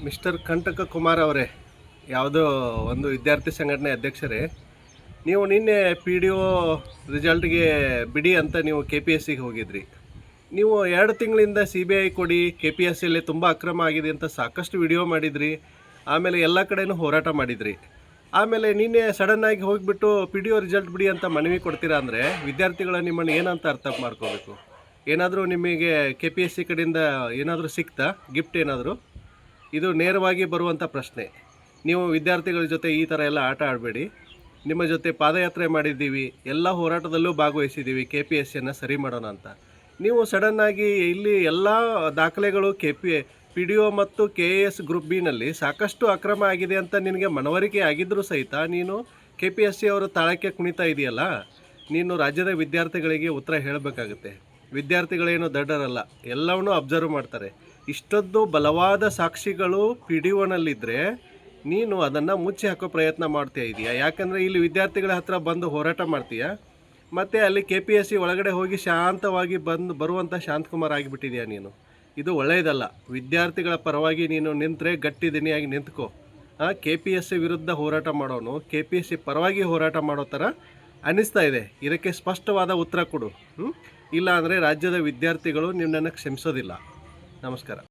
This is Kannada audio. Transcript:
ಮಿಸ್ಟರ್ ಕಂಟಕ ಕುಮಾರ್ ಅವರೇ, ಯಾವುದೋ ಒಂದು ವಿದ್ಯಾರ್ಥಿ ಸಂಘಟನೆ ಅಧ್ಯಕ್ಷರೇ, ನೀವು ನಿನ್ನೆ ಪಿ ಡಿ ಒ ರಿಸಲ್ಟ್ಗೆ ಬಿಡಿ ಅಂತ ನೀವು ಕೆ ಪಿ ಎಸ್ ಸಿಗೆ ಹೋಗಿದ್ರಿ. ನೀವು 2 ತಿಂಗಳಿಂದ ಸಿ ಬಿ ಐ ಕೊಡಿ, ಕೆ ಪಿ ಎಸ್ ಸಿಯಲ್ಲಿ ತುಂಬ ಅಕ್ರಮ ಆಗಿದೆ ಅಂತ ಸಾಕಷ್ಟು ವಿಡಿಯೋ ಮಾಡಿದ್ರಿ. ಆಮೇಲೆ ಎಲ್ಲ ಕಡೆಯೂ ಹೋರಾಟ ಮಾಡಿದ್ರಿ. ಆಮೇಲೆ ನಿನ್ನೆ ಸಡನ್ನಾಗಿ ಹೋಗಿಬಿಟ್ಟು ಪಿ ಡಿ ಒ ರಿಸಲ್ಟ್ ಬಿಡಿ ಅಂತ ಮನವಿ ಕೊಡ್ತೀರಾ ಅಂದರೆ ವಿದ್ಯಾರ್ಥಿಗಳ ನಿಮ್ಮನ್ನು ಏನಂತ ಅರ್ಥ ಮಾಡ್ಕೋಬೇಕು? ಏನಾದರೂ ನಿಮಗೆ ಕೆ ಪಿ ಎಸ್ ಸಿ ಕಡೆಯಿಂದ ಏನಾದರೂ ಸಿಕ್ತಾ ಗಿಫ್ಟ್ ಏನಾದರೂ? ಇದು ನೇರವಾಗಿ ಬರುವಂಥ ಪ್ರಶ್ನೆ. ನೀವು ವಿದ್ಯಾರ್ಥಿಗಳ ಜೊತೆ ಈ ಥರ ಎಲ್ಲ ಆಟ ಆಡಬೇಡಿ. ನಿಮ್ಮ ಜೊತೆ ಪಾದಯಾತ್ರೆ ಮಾಡಿದ್ದೀವಿ, ಎಲ್ಲ ಹೋರಾಟದಲ್ಲೂ ಭಾಗವಹಿಸಿದ್ದೀವಿ ಕೆ ಪಿ ಎಸ್ ಸಿಯನ್ನು ಸರಿ ಮಾಡೋಣ ಅಂತ. ನೀವು ಸಡನ್ನಾಗಿ ಇಲ್ಲಿ ಎಲ್ಲ ದಾಖಲೆಗಳು ಪಿ ಡಿ ಒ ಮತ್ತು ಕೆ ಎ ಎಸ್ ಗ್ರೂಪ್ ಬಿನಲ್ಲಿ ಸಾಕಷ್ಟು ಅಕ್ರಮ ಆಗಿದೆ ಅಂತ ನಿನಗೆ ಮನವರಿಕೆ ಆಗಿದ್ದರೂ ಸಹಿತ ನೀನು ಕೆ ಪಿ ಎಸ್ ಸಿ ಅವರ ತಾಳಕ್ಕೆ ಕುಣಿತಾ ಇದೆಯಲ್ಲ. ನೀನು ರಾಜ್ಯದ ವಿದ್ಯಾರ್ಥಿಗಳಿಗೆ ಉತ್ತರ ಹೇಳಬೇಕಾಗುತ್ತೆ. ವಿದ್ಯಾರ್ಥಿಗಳೇನು ದಡ್ಡರಲ್ಲ, ಎಲ್ಲವನ್ನೂ ಅಬ್ಸರ್ವ್ ಮಾಡ್ತಾರೆ. ಇಷ್ಟೊಂದು ಬಲವಾದ ಸಾಕ್ಷಿಗಳು ಪಿ ಡಿ ಒನಲ್ಲಿದ್ದರೆ ನೀನು ಅದನ್ನು ಮುಚ್ಚಿ ಹಾಕೋ ಪ್ರಯತ್ನ ಮಾಡ್ತಾ ಇದೆಯಾ? ಯಾಕಂದರೆ ಇಲ್ಲಿ ವಿದ್ಯಾರ್ಥಿಗಳ ಹತ್ರ ಬಂದು ಹೋರಾಟ ಮಾಡ್ತೀಯಾ, ಮತ್ತು ಅಲ್ಲಿ ಕೆ ಪಿ ಎಸ್ ಸಿ ಒಳಗಡೆ ಹೋಗಿ ಶಾಂತವಾಗಿ ಬರುವಂಥ ಶಾಂತಕುಮಾರ್ ಆಗಿಬಿಟ್ಟಿದೆಯಾ ನೀನು. ಇದು ಒಳ್ಳೆಯದಲ್ಲ. ವಿದ್ಯಾರ್ಥಿಗಳ ಪರವಾಗಿ ನೀನು ನಿಂತರೆ ಗಟ್ಟಿ ದನಿಯಾಗಿ ನಿಂತ್ಕೋ. ಕೆ ಪಿ ಎಸ್ ಸಿ ವಿರುದ್ಧ ಹೋರಾಟ ಮಾಡೋನು ಕೆ ಪಿ ಎಸ್ ಸಿ ಪರವಾಗಿ ಹೋರಾಟ ಮಾಡೋ ಥರ ಅನ್ನಿಸ್ತಾ ಇದೆ. ಇದಕ್ಕೆ ಸ್ಪಷ್ಟವಾದ ಉತ್ತರ ಕೊಡು. ಇಲ್ಲ ಅಂದರೆ ರಾಜ್ಯದ ವಿದ್ಯಾರ್ಥಿಗಳು ನಿನ್ನನ್ನು ಕ್ಷಮಿಸೋದಿಲ್ಲ. ನಮಸ್ಕಾರ.